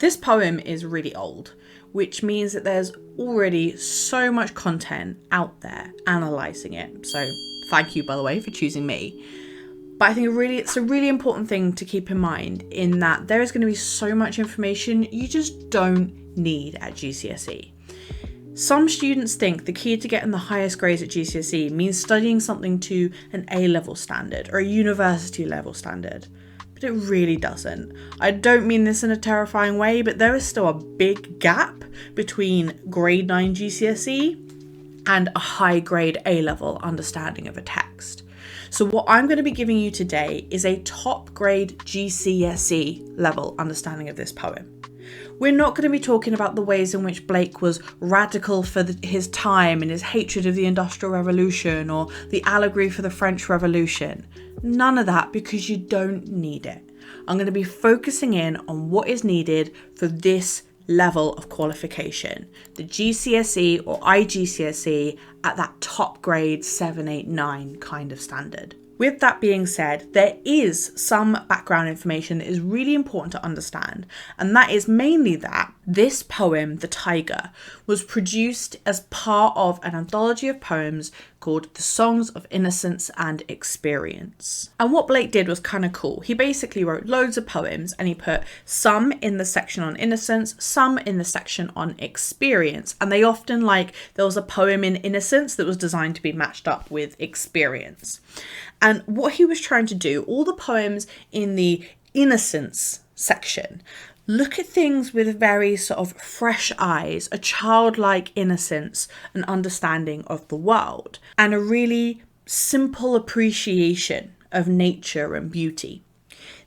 This poem is really old, which means that there's already so much content out there analysing it. So thank you, by the way, for choosing me. But I think it's a really important thing to keep in mind, in that there is going to be so much information you just don't need at GCSE. Some students think the key to getting the highest grades at GCSE means studying something to an A-level standard or a university level standard, but it really doesn't. I don't mean this in a terrifying way, but there is still a big gap between grade 9 GCSE and a high grade A-level understanding of a text. So what I'm going to be giving you today is a top grade GCSE level understanding of this poem. We're not going to be talking about the ways in which Blake was radical for his time and his hatred of the Industrial Revolution or the allegory for the French Revolution. None of that, because you don't need it. I'm going to be focusing in on what is needed for this level of qualification, the GCSE or IGCSE at that top grade 7, 8, 9 kind of standard. With that being said, there is some background information that is really important to understand, and that is mainly that this poem, The Tyger, was produced as part of an anthology of poems called The Songs of Innocence and Experience. And what Blake did was kind of cool. He basically wrote loads of poems and he put some in the section on innocence, some in the section on experience. And they often, there was a poem in innocence that was designed to be matched up with experience. And what he was trying to do, all the poems in the innocence section look at things with very sort of fresh eyes, a childlike innocence and understanding of the world, and a really simple appreciation of nature and beauty.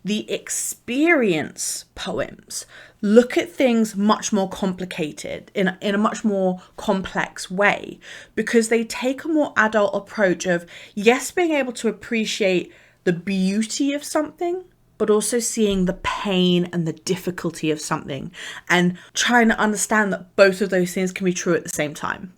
The experience poems look at things much more complicated, in a much more complex way, because they take a more adult approach of, yes, being able to appreciate the beauty of something, but also seeing the pain and the difficulty of something and trying to understand that both of those things can be true at the same time.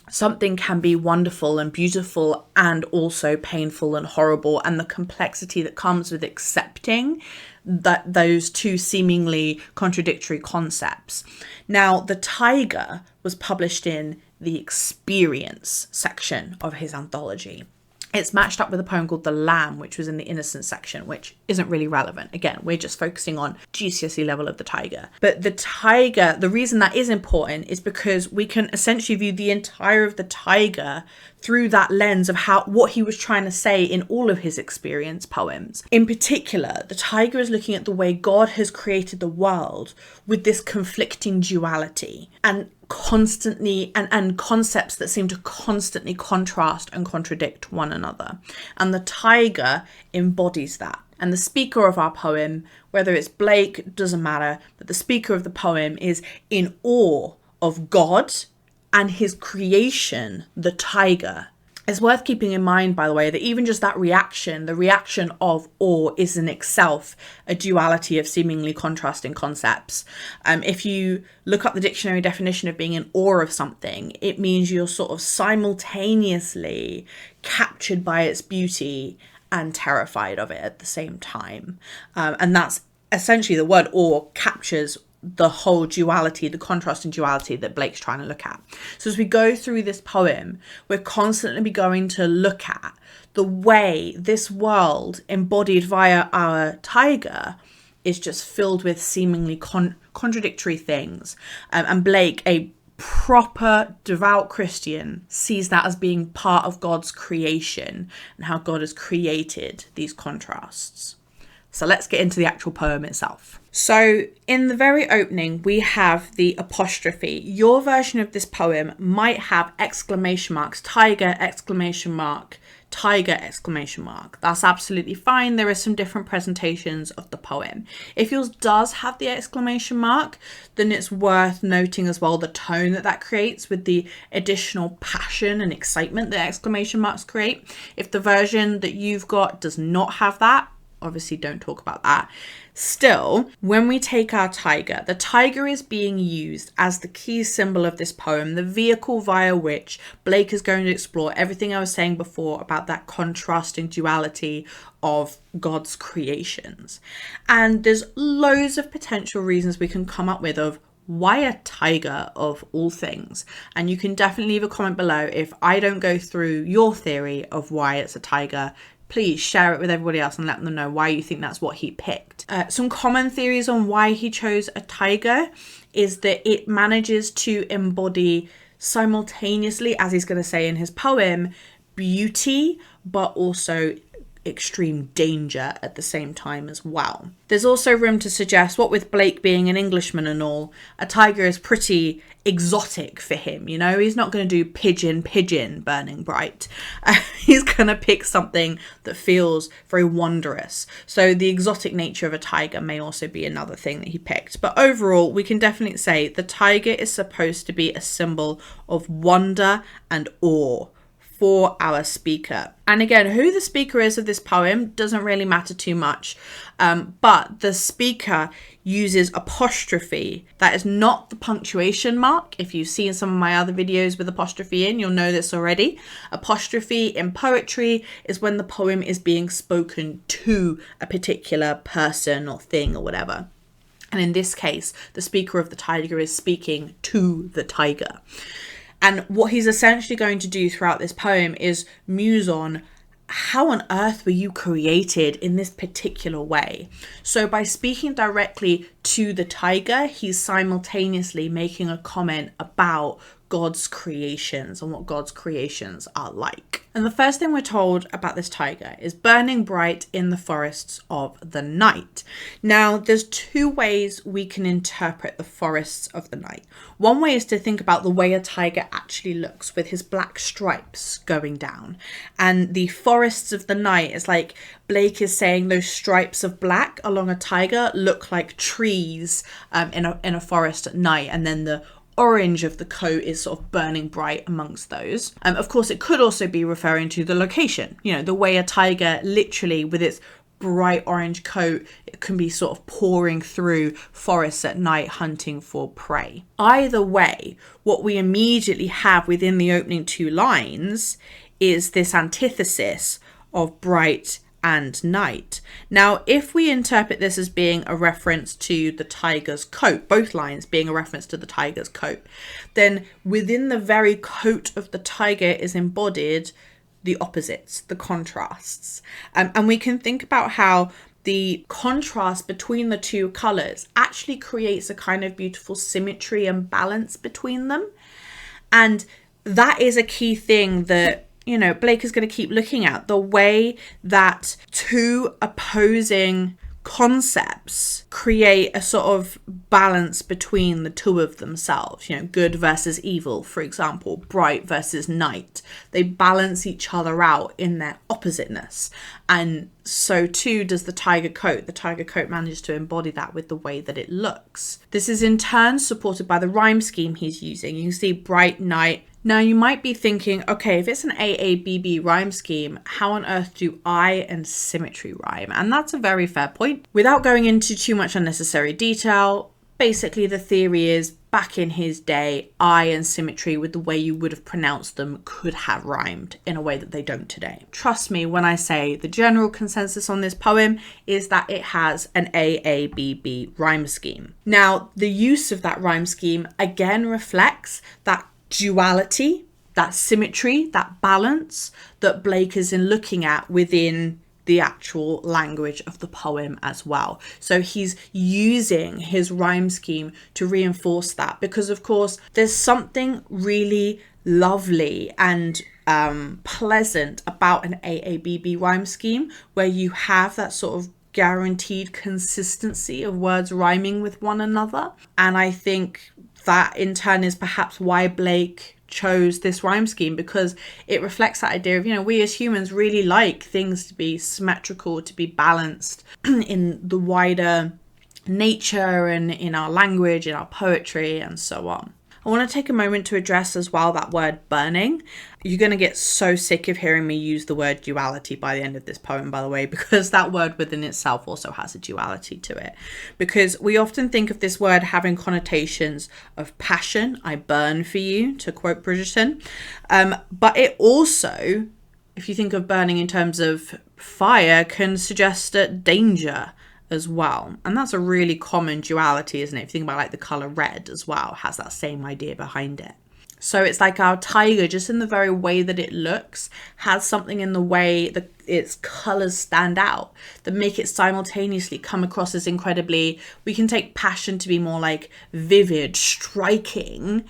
Something can be wonderful and beautiful and also painful and horrible, and the complexity that comes with accepting that those two seemingly contradictory concepts. Now, The Tyger was published in the experience section of his anthology. It's matched up with a poem called The Lamb, which was in the innocence section, which isn't really relevant. Again, we're just focusing on GCSE level of The Tyger. But The Tyger, the reason that is important is because we can essentially view the entire of The Tyger through that lens of what he was trying to say in all of his experience poems. In particular, The Tyger is looking at the way God has created the world with this conflicting duality and constantly and concepts that seem to constantly contrast and contradict one another. And The Tyger embodies that. And the speaker of our poem, whether it's Blake, doesn't matter, but the speaker of the poem is in awe of God and his creation, the Tyger. It's worth keeping in mind, by the way, that even just that reaction, the reaction of awe, is in itself a duality of seemingly contrasting concepts. If you look up the dictionary definition of being in awe of something, it means you're sort of simultaneously captured by its beauty and terrified of it at the same time. And that's essentially, the word awe captures the whole duality, the contrasting duality that Blake's trying to look at. So as we go through this poem, we're constantly going to look at the way this world embodied via our Tyger is just filled with seemingly contradictory things. And Blake, a proper devout Christian, sees that as being part of God's creation and how God has created these contrasts. So let's get into the actual poem itself. So in the very opening, we have the apostrophe. Your version of this poem might have exclamation marks, Tyger, exclamation mark, Tyger, exclamation mark. That's absolutely fine. There are some different presentations of the poem. If yours does have the exclamation mark, then it's worth noting as well the tone that creates with the additional passion and excitement that exclamation marks create. If the version that you've got does not have that, obviously don't talk about that. Still, when we take our tiger, the tiger is being used as the key symbol of this poem, the vehicle via which Blake is going to explore everything I was saying before about that contrasting duality of God's creations. And there's loads of potential reasons we can come up with of why a tiger of all things. And you can definitely leave a comment below if I don't go through your theory of why it's a tiger. Please share it with everybody else and let them know why you think that's what he picked. Some common theories on why he chose a tiger is that it manages to embody simultaneously, as he's going to say in his poem, beauty, but also extreme danger at the same time as well. There's also room to suggest, what with Blake being an Englishman and all, a tiger is pretty exotic for him, you know? He's not going to do pigeon burning bright. He's going to pick something that feels very wondrous. So the exotic nature of a tiger may also be another thing that he picked. But overall, we can definitely say the tiger is supposed to be a symbol of wonder and awe for our speaker. And again, who the speaker is of this poem doesn't really matter too much, but the speaker uses apostrophe. That is not the punctuation mark. If you've seen some of my other videos with apostrophe in, you'll know this already. Apostrophe in poetry is when the poem is being spoken to a particular person or thing or whatever. And in this case, the speaker of the tiger is speaking to the tiger. And what he's essentially going to do throughout this poem is muse on how on earth were you created in this particular way? So by speaking directly to the tiger, he's simultaneously making a comment about God's creations and what God's creations are like. And the first thing we're told about this tiger is burning bright in the forests of the night. Now, there's two ways we can interpret the forests of the night. One way is to think about the way a tiger actually looks with his black stripes going down. And the forests of the night is like Blake is saying those stripes of black along a tiger look like trees in a forest at night, and then the orange of the coat is sort of burning bright amongst those. Of course, it could also be referring to the location, you know, the way a tiger literally with its bright orange coat, it can be sort of pouring through forests at night hunting for prey. Either way, what we immediately have within the opening two lines is this antithesis of bright and night. Now, if we interpret this as being a reference to the tiger's coat, both lines being a reference to the tiger's coat, then within the very coat of the tiger is embodied the opposites, the contrasts. And we can think about how the contrast between the two colours actually creates a kind of beautiful symmetry and balance between them. And that is a key thing that, you know, Blake is going to keep looking at, the way that two opposing concepts create a sort of balance between the two of themselves, you know, good versus evil, for example, bright versus night. They balance each other out in their oppositeness. And so too does the tiger coat. The tiger coat manages to embody that with the way that it looks. This is in turn supported by the rhyme scheme he's using. You can see bright, night. Now you might be thinking, okay, if it's an AABB rhyme scheme, how on earth do I and symmetry rhyme? And that's a very fair point. Without going into too much unnecessary detail, basically the theory is back in his day, I and symmetry with the way you would have pronounced them could have rhymed in a way that they don't today. Trust me when I say the general consensus on this poem is that it has an AABB rhyme scheme. Now, the use of that rhyme scheme again reflects that duality, that symmetry, that balance that Blake is looking at within the actual language of the poem as well. So he's using his rhyme scheme to reinforce that, because of course there's something really lovely and pleasant about an AABB rhyme scheme where you have that sort of guaranteed consistency of words rhyming with one another. And I think that in turn is perhaps why Blake chose this rhyme scheme, because it reflects that idea of, you know, we as humans really like things to be symmetrical, to be balanced in the wider nature and in our language, in our poetry and so on. I want to take a moment to address as well that word burning. You're going to get so sick of hearing me use the word duality by the end of this poem, by the way, because that word within itself also has a duality to it. Because we often think of this word having connotations of passion. I burn for you, to quote Bridgerton. But it also, if you think of burning in terms of fire, can suggest danger as well. And that's a really common duality, isn't it? If you think about like the color red as well, has that same idea behind it. So it's like our tiger, just in the very way that it looks, has something in the way that its colors stand out that make it simultaneously come across as incredibly, we can take passion to be more like vivid, striking,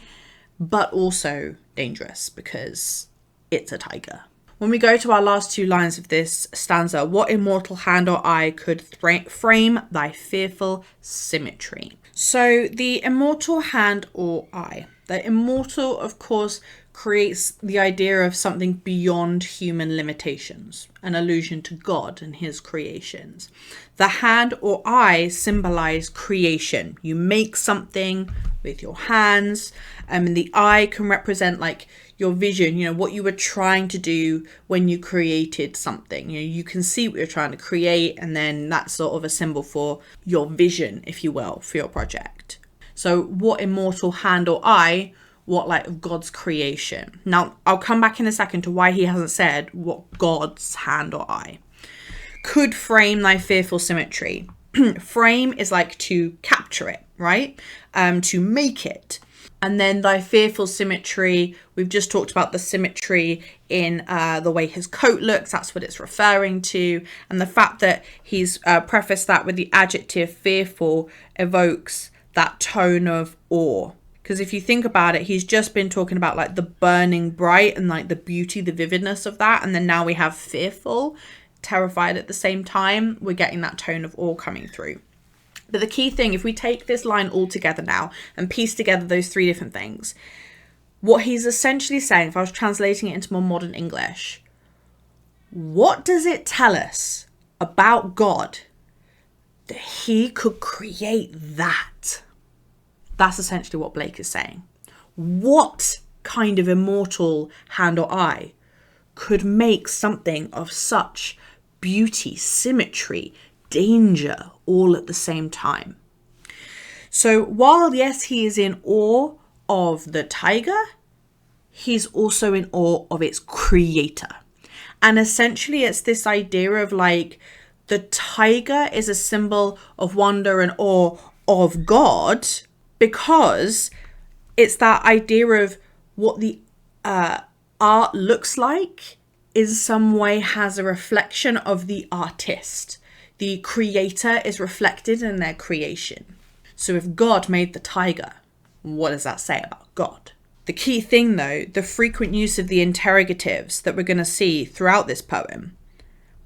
but also dangerous because it's a tiger. When we go to our last two lines of this stanza, what immortal hand or eye could frame thy fearful symmetry? So the immortal hand or eye. The immortal, of course, creates the idea of something beyond human limitations, an allusion to God and his creations. The hand or eye symbolize creation. You make something with your hands, and the eye can represent like your vision, what you were trying to do when you created something. You can see what you're trying to create, and then that's sort of a symbol for your vision, if you will, for your project. So what immortal hand or eye, what like of God's creation. Now, I'll come back in a second to why he hasn't said what God's hand or eye could frame thy fearful symmetry. Frame is like to capture it, right? To make it. And then thy fearful symmetry, we've just talked about the symmetry in the way his coat looks. That's what it's referring to. And the fact that he's prefaced that with the adjective fearful evokes that tone of awe. Because if you think about it, he's just been talking about like the burning bright and like the beauty, the vividness of that. And then now we have fearful, terrified at the same time. We're getting that tone of awe coming through. But the key thing, if we take this line all together now and piece together those three different things, what he's essentially saying, if I was translating it into more modern English, what does it tell us about God that he could create that? That's essentially what Blake is saying. What kind of immortal hand or eye could make something of such beauty, symmetry, danger all at the same time? So while yes, he is in awe of the tiger, he's also in awe of its creator. And essentially it's this idea of like the tiger is a symbol of wonder and awe of God, because it's that idea of what the art looks like in some way has a reflection of the artist. The creator is reflected in their creation. So if God made the tiger, what does that say about God? The key thing though, the frequent use of the interrogatives that we're going to see throughout this poem,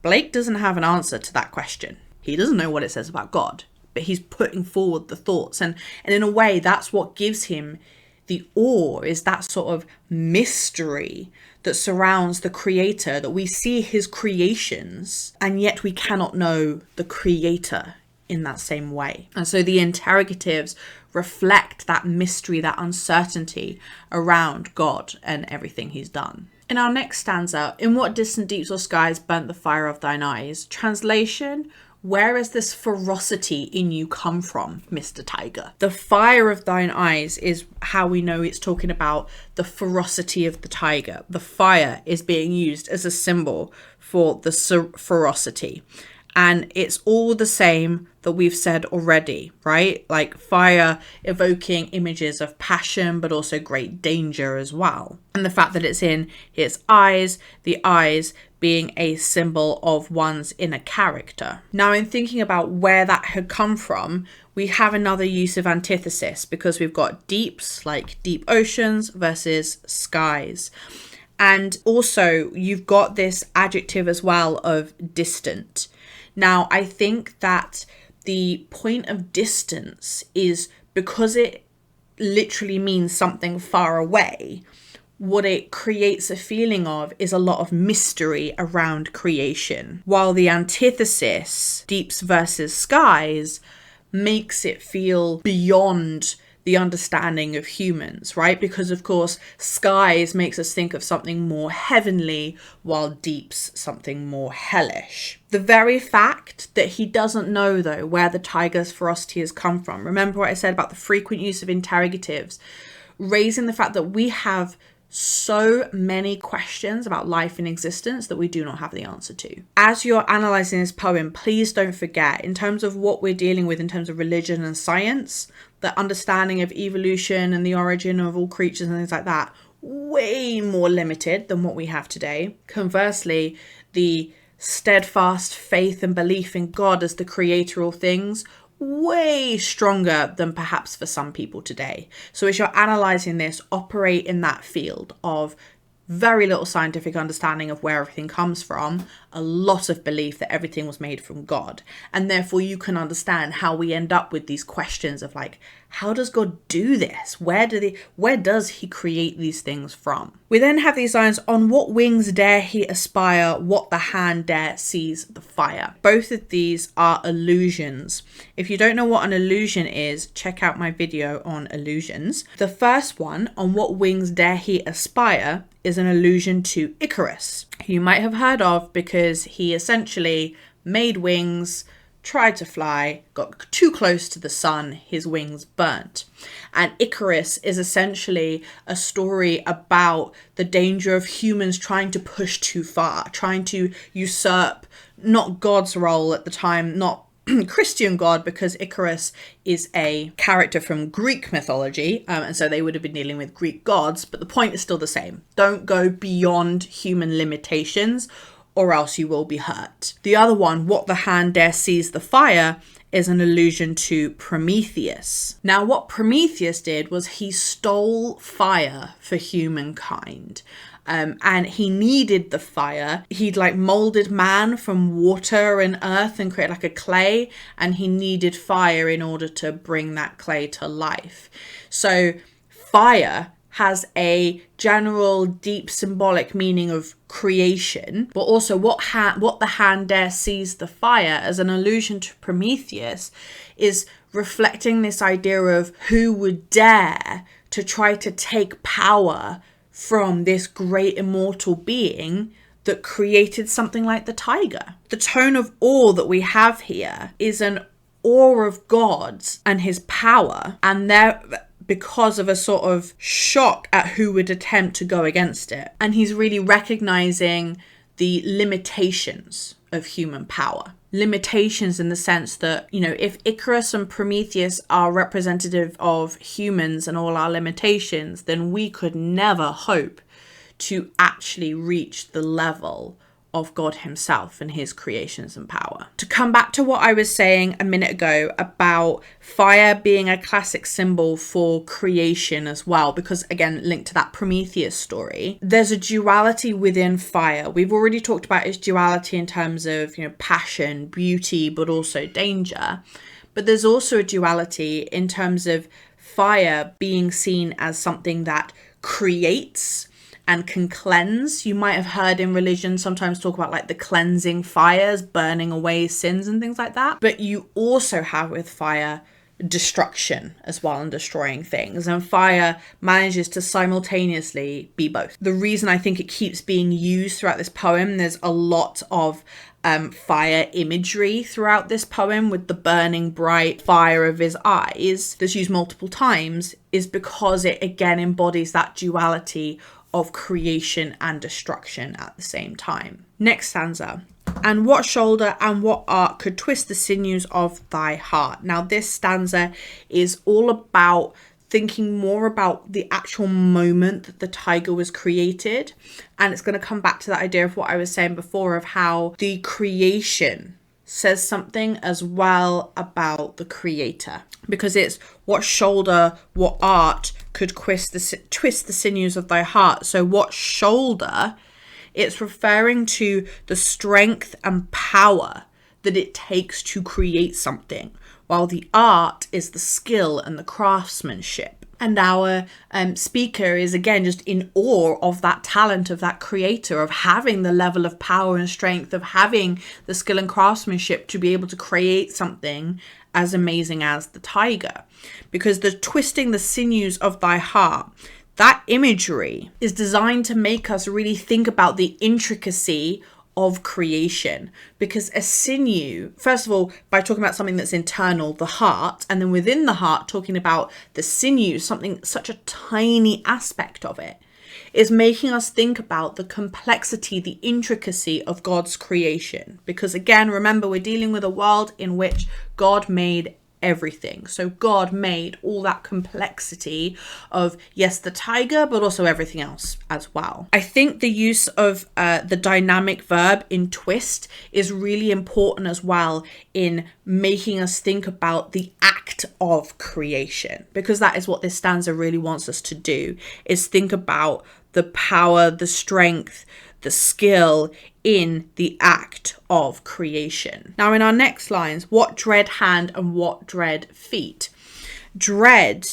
Blake doesn't have an answer to that question. He doesn't know what it says about God, but he's putting forward the thoughts. And in a way, that's what gives him the awe, is that sort of mystery that surrounds the creator, that we see his creations, and yet we cannot know the creator in that same way. And so the interrogatives reflect that mystery, that uncertainty around God and everything he's done. In our next stanza, in what distant deeps or skies burnt the fire of thine eyes? Translation: where has this ferocity in you come from, Mr. Tyger? The fire of thine eyes is how we know it's talking about the ferocity of the tiger. The fire is being used as a symbol for the ferocity. And it's all the same that we've said already, right? Like fire evoking images of passion, but also great danger as well. And the fact that it's in its eyes, the eyes being a symbol of one's inner character. Now, in thinking about where that had come from, we have another use of antithesis, because we've got deeps, like deep oceans, versus skies. And also you've got this adjective as well of distant. Now, I think that the point of distance is because it literally means something far away. What it creates a feeling of is a lot of mystery around creation, while the antithesis, deeps versus skies, makes it feel beyond the understanding of humans, right? Because of course, skies makes us think of something more heavenly, while deeps something more hellish. The very fact that he doesn't know, though, where the tiger's ferocity has come from. Remember what I said about the frequent use of interrogatives, raising the fact that we have so many questions about life and existence that we do not have the answer to. As you're analysing this poem, please don't forget, in terms of what we're dealing with in terms of religion and science, the understanding of evolution and the origin of all creatures and things like that, way more limited than what we have today. Conversely, the steadfast faith and belief in God as the creator of all things, way stronger than perhaps for some people today. So as you're analysing this, operate in that field of very little scientific understanding of where everything comes from, a lot of belief that everything was made from God. And therefore you can understand how we end up with these questions of like, how does God do this? Where does he create these things from? We then have these lines, on what wings dare he aspire, what the hand dare seize the fire. Both of these are allusions. If you don't know what an allusion is, check out my video on allusions. The first one, on what wings dare he aspire, is an allusion to Icarus, who you might have heard of because he essentially made wings, tried to fly, got too close to the sun, his wings burnt. And Icarus is essentially a story about the danger of humans trying to push too far, trying to usurp not God's role at the time, not Christian God, because Icarus is a character from Greek mythology, and so they would have been dealing with Greek gods, but the point is still the same. Don't go beyond human limitations or else you will be hurt. The other one, what the hand dare seize the fire, is an allusion to Prometheus. Now, what Prometheus did was he stole fire for humankind. And he needed the fire. He'd like molded man from water and earth and created like a clay, and he needed fire in order to bring that clay to life. So fire has a general deep symbolic meaning of creation, but also what the hand dare seize the fire as an allusion to Prometheus is reflecting this idea of who would dare to try to take power from this great immortal being that created something like the tiger. The tone of awe that we have here is an awe of God and his power, and because of a sort of shock at who would attempt to go against it. And he's really recognizing the limitations of human power. Limitations in the sense that, you know, if Icarus and Prometheus are representative of humans and all our limitations, then we could never hope to actually reach the level of God himself and his creations and power. To come back to what I was saying a minute ago about fire being a classic symbol for creation as well, because again, linked to that Prometheus story, there's a duality within fire. We've already talked about its duality in terms of, you know, passion, beauty, but also danger. But there's also a duality in terms of fire being seen as something that creates and can cleanse. You might have heard in religion sometimes talk about like the cleansing fires, burning away sins and things like that. But you also have with fire destruction as well, and destroying things. And fire manages to simultaneously be both. The reason I think it keeps being used throughout this poem, there's a lot of fire imagery throughout this poem with the burning bright fire of his eyes that's used multiple times, is because it again embodies that duality of creation and destruction at the same time. Next stanza. And what shoulder and what art could twist the sinews of thy heart? Now this stanza is all about thinking more about the actual moment that the tiger was created. And it's going to come back to that idea of what I was saying before of how the creation says something as well about the creator, because it's what shoulder, what art could twist the sinews of thy heart. So what shoulder, it's referring to the strength and power that it takes to create something, while the art is the skill and the craftsmanship. And our speaker is again just in awe of that talent of that creator, of having the level of power and strength, of having the skill and craftsmanship to be able to create something as amazing as the tiger, because the twisting the sinews of thy heart, that imagery is designed to make us really think about the intricacy of creation. Because a sinew, first of all, by talking about something that's internal, the heart, and then within the heart talking about the sinew, something such a tiny aspect of it, is making us think about the complexity, the intricacy of God's creation. Because again, remember, we're dealing with a world in which God made everything. So God made all that complexity of, yes, the tiger, but also everything else as well. I think the use of the dynamic verb in twist is really important as well in making us think about the act of creation, because that is what this stanza really wants us to do, is think about the power, the strength, the skill in the act of creation. Now in our next lines, what dread hand and what dread feet? Dread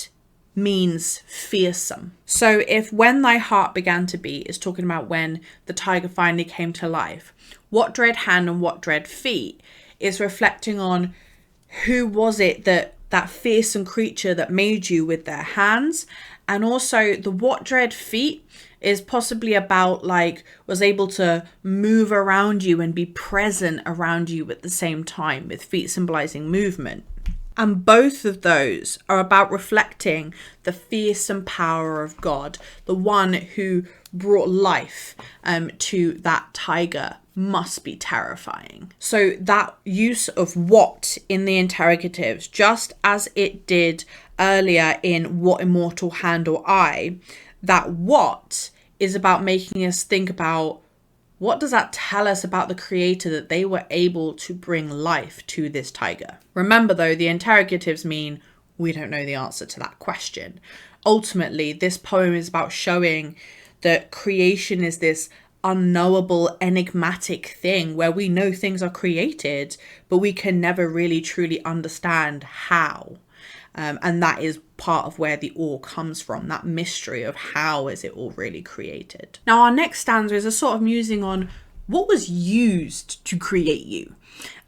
means fearsome. So if when thy heart began to beat is talking about when the tiger finally came to life, what dread hand and what dread feet is reflecting on who was it that fearsome creature that made you with their hands. And also the what dread feet is possibly about like was able to move around you and be present around you at the same time, with feet symbolizing movement. And both of those are about reflecting the fearsome power of God, the one who brought life to that tiger must be terrifying. So that use of what in the interrogatives, just as it did earlier in what immortal hand or eye, that what is about making us think about what does that tell us about the creator that they were able to bring life to this tiger. Remember though, the interrogatives mean we don't know the answer to that question. Ultimately, this poem is about showing that creation is this unknowable, enigmatic thing where we know things are created, but we can never really truly understand how. And that is part of where the awe comes from, that mystery of how is it all really created. Now our next stanza is a sort of musing on what was used to create you.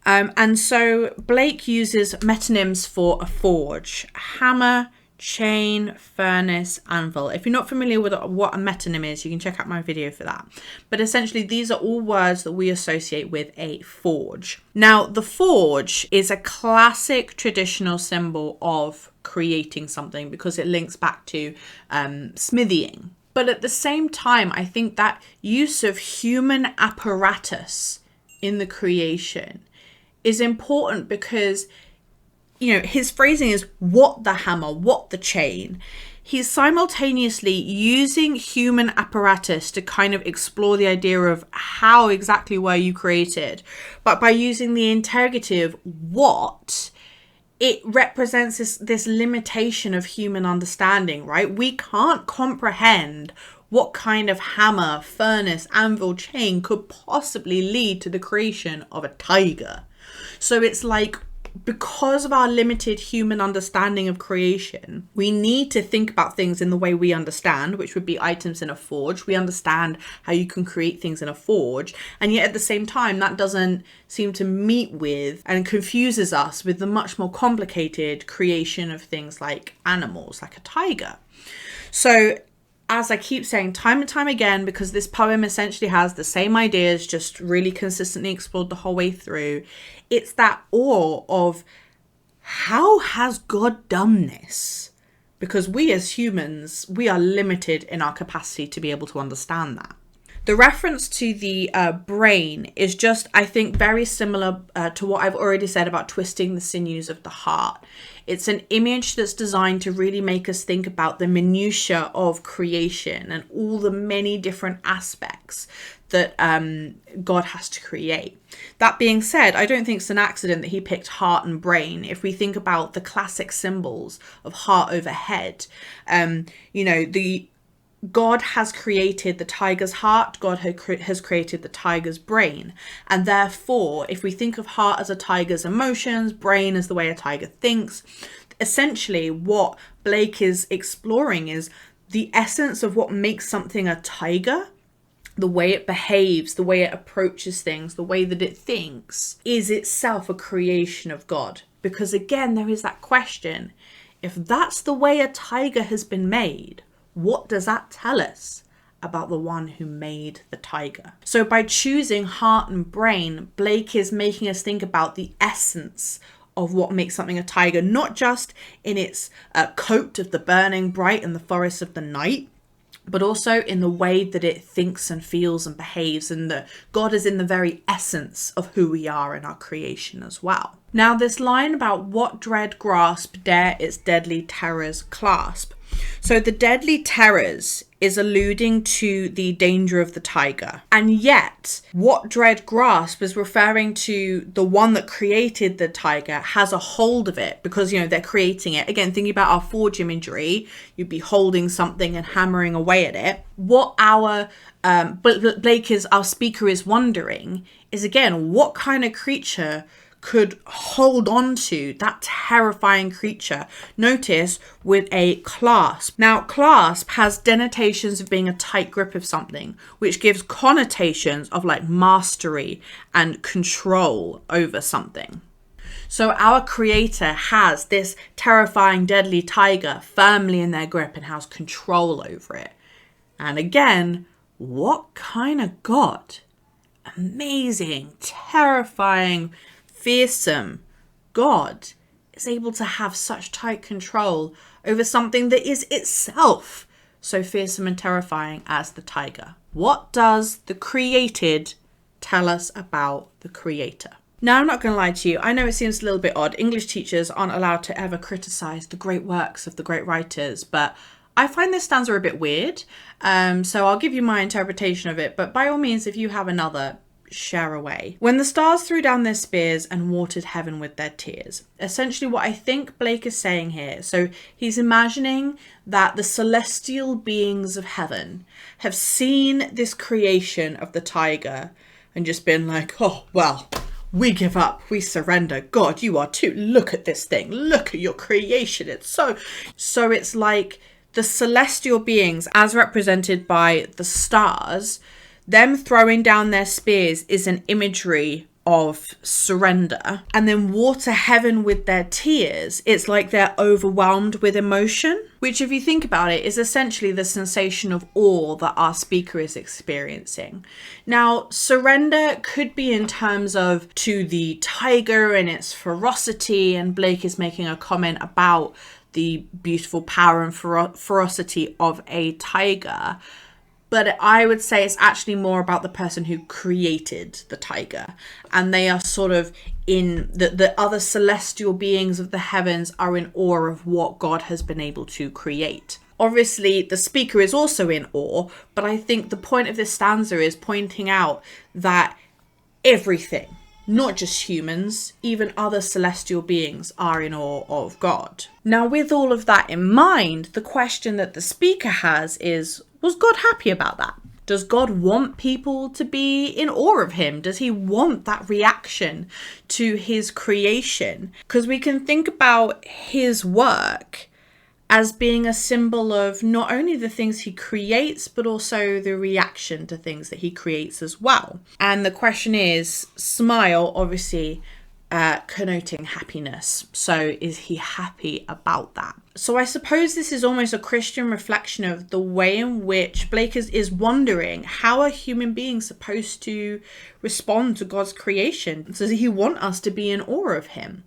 And so Blake uses metonyms for a forge: hammer, chain, furnace, anvil. If you're not familiar with what a metonym is, you can check out my video for that. But essentially, these are all words that we associate with a forge. Now, the forge is a classic traditional symbol of creating something because it links back to smithying. But at the same time, I think that use of human apparatus in the creation is important because, you know, his phrasing is what the hammer, what the chain. He's simultaneously using human apparatus to kind of explore the idea of how exactly were you created. But by using the interrogative what, it represents this limitation of human understanding, right? We can't comprehend what kind of hammer, furnace, anvil, chain could possibly lead to the creation of a tiger. So it's like, because of our limited human understanding of creation, we need to think about things in the way we understand, which would be items in a forge. We understand how you can create things in a forge. And yet at the same time, that doesn't seem to meet with and confuses us with the much more complicated creation of things like animals, like a tiger. So as I keep saying time and time again, because this poem essentially has the same ideas, just really consistently explored the whole way through, it's that awe of how has God done this? Because we as humans, we are limited in our capacity to be able to understand that. The reference to the brain is just, I think, very similar to what I've already said about twisting the sinews of the heart. It's an image that's designed to really make us think about the minutiae of creation and all the many different aspects that God has to create. That being said, I don't think it's an accident that he picked heart and brain. If we think about the classic symbols of heart over head, God has created the tiger's heart, God has created the tiger's brain. And therefore, if we think of heart as a tiger's emotions, brain as the way a tiger thinks, essentially what Blake is exploring is the essence of what makes something a tiger. The way it behaves, the way it approaches things, the way that it thinks is itself a creation of God. Because again, there is that question. If that's the way a tiger has been made, what does that tell us about the one who made the tiger? So by choosing heart and brain, Blake is making us think about the essence of what makes something a tiger, not just in its coat of the burning bright in the forest of the night, but also in the way that it thinks and feels and behaves, and that God is in the very essence of who we are in our creation as well. Now, this line about what dread grasp dare its deadly terrors clasp. So the deadly terrors is alluding to the danger of the tiger. And yet, what dread grasp is referring to the one that created the tiger has a hold of it, because, they're creating it. Again, thinking about our forge imagery, you'd be holding something and hammering away at it. What our our speaker is wondering is, again, what kind of creature could hold on to that terrifying creature. Notice with a clasp. Now, clasp has denotations of being a tight grip of something, which gives connotations of like mastery and control over something. So our creator has this terrifying, deadly tiger firmly in their grip and has control over it. And again, what kind of God? Amazing, terrifying, fearsome God is able to have such tight control over something that is itself so fearsome and terrifying as the tiger. What does the created tell us about the creator? Now, I'm not going to lie to you. I know it seems a little bit odd. English teachers aren't allowed to ever criticize the great works of the great writers, but I find this stanza a bit weird. So I'll give you my interpretation of it, but by all means, if you have another, share away. When the stars threw down their spears and watered heaven with their tears. Essentially what I think Blake is saying here, so he's imagining that the celestial beings of heaven have seen this creation of the tiger and just been like, oh, well, we give up, we surrender. God, you are too, look at this thing, look at your creation. It's so it's like the celestial beings as represented by the stars, them throwing down their spears is an imagery of surrender. And then water heaven with their tears, it's like they're overwhelmed with emotion, which if you think about it is essentially the sensation of awe that our speaker is experiencing. Now, surrender could be in terms of to the tiger and its ferocity, and Blake is making a comment about the beautiful power and ferocity of a tiger. But I would say it's actually more about the person who created the tiger. And they are sort of in the other celestial beings of the heavens are in awe of what God has been able to create. Obviously, the speaker is also in awe, but I think the point of this stanza is pointing out that everything, not just humans, even other celestial beings are in awe of God. Now, with all of that in mind, the question that the speaker has is, was God happy about that? Does God want people to be in awe of him? Does he want that reaction to his creation? Because we can think about his work as being a symbol of not only the things he creates, but also the reaction to things that he creates as well. And the question is, smile, obviously, connoting happiness. So is he happy about that? So I suppose this is almost a Christian reflection of the way in which Blake is wondering, how are human beings supposed to respond to God's creation? Does he want us to be in awe of him?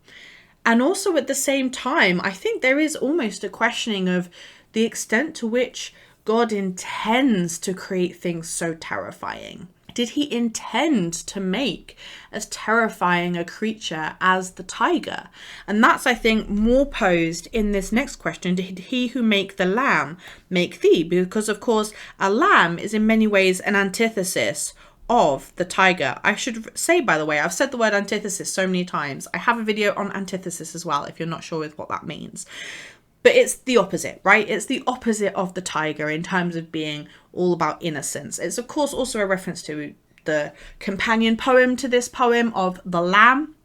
And also at the same time, I think there is almost a questioning of the extent to which God intends to create things so terrifying. Did he intend to make as terrifying a creature as the tiger? And that's, I think, more posed in this next question. Did he who make the lamb make thee? Because, of course, a lamb is in many ways an antithesis of the tiger. I should say, by the way, I've said the word antithesis so many times. I have a video on antithesis as well, if you're not sure with what that means. But it's the opposite, right? It's the opposite of the tiger in terms of being all about innocence. It's, of course, also a reference to the companion poem to this poem of the lamb.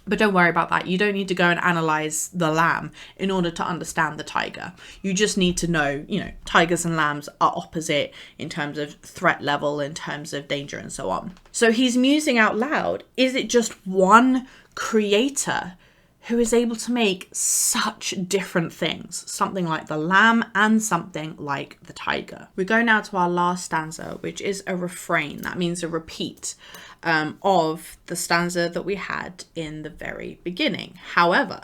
But don't worry about that. You don't need to go and analyze the lamb in order to understand the tiger. You just need to know, tigers and lambs are opposite in terms of threat level, in terms of danger and so on. So he's musing out loud. Is it just one creator who is able to make such different things, something like the lamb and something like the tiger. We go now to our last stanza, which is a refrain. That means a repeat of the stanza that we had in the very beginning. However,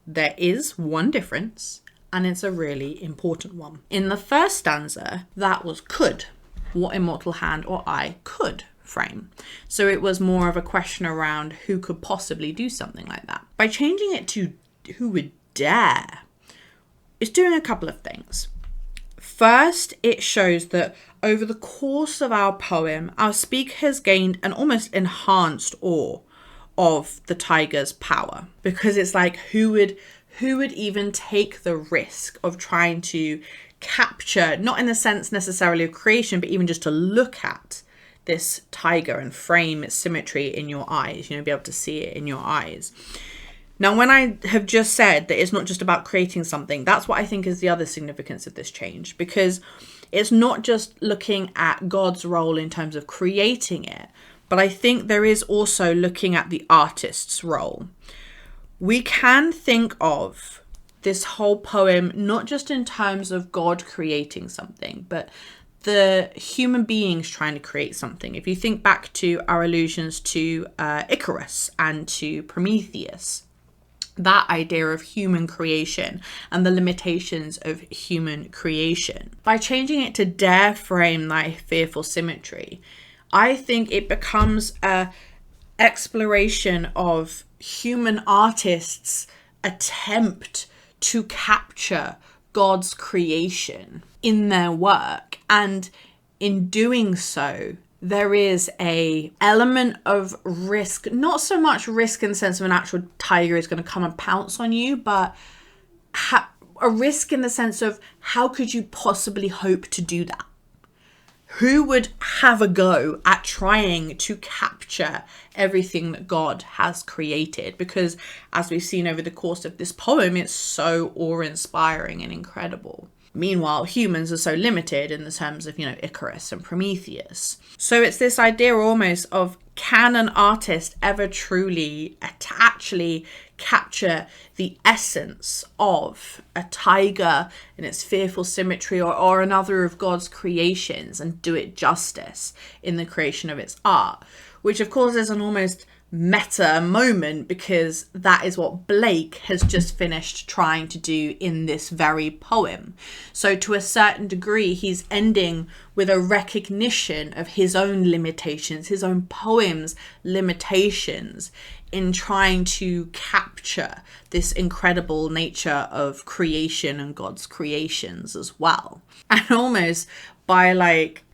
there is one difference, and it's a really important one. In the first stanza, that was could. What immortal hand or eye could frame? So it was more of a question around who could possibly do something like that. By changing it to who would dare, it's doing a couple of things. First, it shows that over the course of our poem, our speaker has gained an almost enhanced awe of the tiger's power, because it's like who would even take the risk of trying to capture, not in the sense necessarily of creation, but even just to look at this tiger and frame its symmetry in your eyes, be able to see it in your eyes. Now, when I have just said that it's not just about creating something, that's what I think is the other significance of this change, because it's not just looking at God's role in terms of creating it, but I think there is also looking at the artist's role. We can think of this whole poem not just in terms of God creating something, but the human beings trying to create something. If you think back to our allusions to Icarus and to Prometheus, that idea of human creation and the limitations of human creation. By changing it to dare frame thy fearful symmetry, I think it becomes a exploration of human artists' attempt to capture God's creation in their work. And in doing so, there is a element of risk, not so much risk in the sense of an actual tiger is going to come and pounce on you, but a risk in the sense of how could you possibly hope to do that? Who would have a go at trying to capture everything that God has created? Because as we've seen over the course of this poem, it's so awe-inspiring and incredible. Meanwhile, humans are so limited in the terms of, Icarus and Prometheus. So it's this idea almost of, can an artist ever truly actually capture the essence of a tiger and its fearful symmetry or another of God's creations and do it justice in the creation of its art? Which of course is an almost meta moment, because that is what Blake has just finished trying to do in this very poem. So to a certain degree, he's ending with a recognition of his own limitations, his own poem's limitations in trying to capture this incredible nature of creation and God's creations as well. And almost by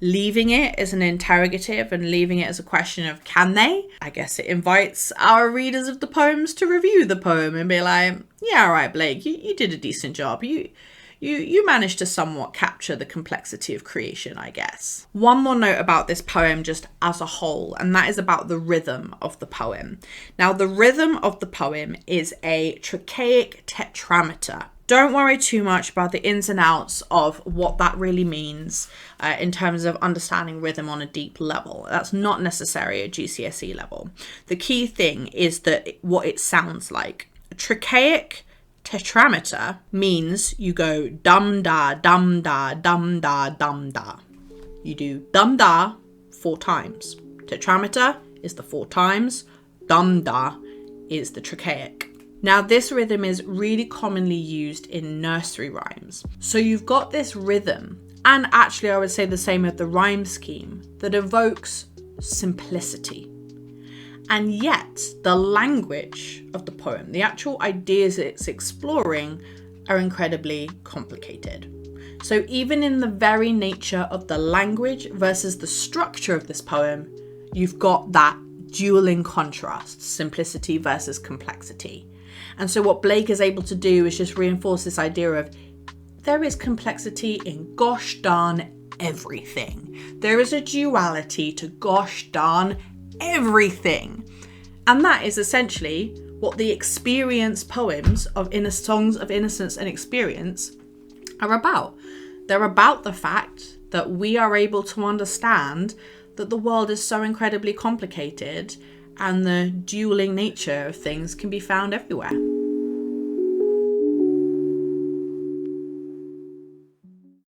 leaving it as an interrogative and leaving it as a question of can they? I guess it invites our readers of the poems to review the poem and be like, yeah, all right, Blake, you did a decent job. You managed to somewhat capture the complexity of creation, I guess. One more note about this poem just as a whole, and that is about the rhythm of the poem. Now, the rhythm of the poem is a trochaic tetrameter. Don't worry too much about the ins and outs of what that really means in terms of understanding rhythm on a deep level. That's not necessary at GCSE level. The key thing is that what it sounds like. A trochaic tetrameter means you go dum da, dum da, dum da, dum da. You do dum da 4 times. Tetrameter is the 4 times. Dum da is the trochaic. Now, this rhythm is really commonly used in nursery rhymes. So you've got this rhythm, and actually I would say the same of the rhyme scheme, that evokes simplicity. And yet, the language of the poem, the actual ideas it's exploring, are incredibly complicated. So even in the very nature of the language versus the structure of this poem, you've got that dueling contrast, simplicity versus complexity. And so what Blake is able to do is just reinforce this idea of there is complexity in gosh darn everything. There is a duality to gosh darn everything. And that is essentially what the experience poems of Songs of Innocence and Experience are about. They're about the fact that we are able to understand that the world is so incredibly complicated and the dueling nature of things can be found everywhere.